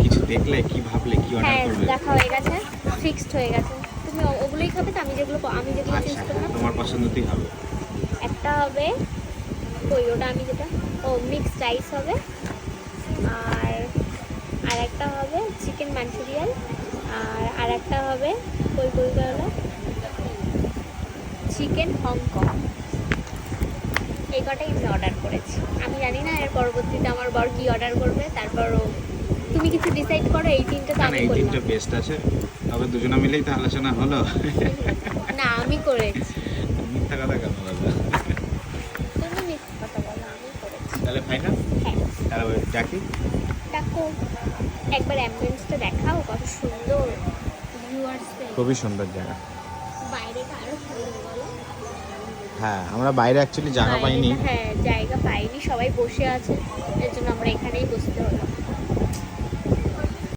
কিছু দেখলে কি ভাবলে কি অর্ডার হ্যাঁ করবে? দেখা হয়ে গেছে, ফিক্সড হয়ে গেছে। তুমি ওগুলোই খাবে তো? আমি যেগুলো চুজ আচ্ছা করলাম তোমার পছন্দতেই হবে। একটা হবে ওই ওটা আমি যেটা মিক্সড রাইস হবে, আর আর একটা হবে চিকেন মাঞ্চুরিয়ান, আর একটা হবে কলকাতা চিকেন হংকং। এই কটাই আমি অর্ডার করেছি। আমি জানি না এর পরবর্তীতে আমার বর কি অর্ডার করবে। তারপরও তুমি কিছু ডিসাইড করো। এই তিনটা তো না আমি এই করলাম। তিনটা বেস্ট আছে, তবে দুজনে মিলেই তো আলোচনা হলো। না আমি করেছি। মিথ্যা কথা কেন বলবো? তুমি মিথ্যে কথা বলো, আমি করেছি। তাহলে ফাইনাল। হ্যাঁ তাহলে ডাকি। দেখো একবার অ্যাম্বিয়েন্সটা দেখাও, কত সুন্দর ভিউয়ার্সদের। খুবই সুন্দর জায়গা। বাইরেটা আরো সুন্দর বলো। হ্যাঁ আমরা বাইরে অ্যাকচুয়ালি জায়গা পাইনি। হ্যাঁ জায়গা পাইনি, সবাই বসে আছে, এর জন্য আমরা এখানেই বসতে হলো।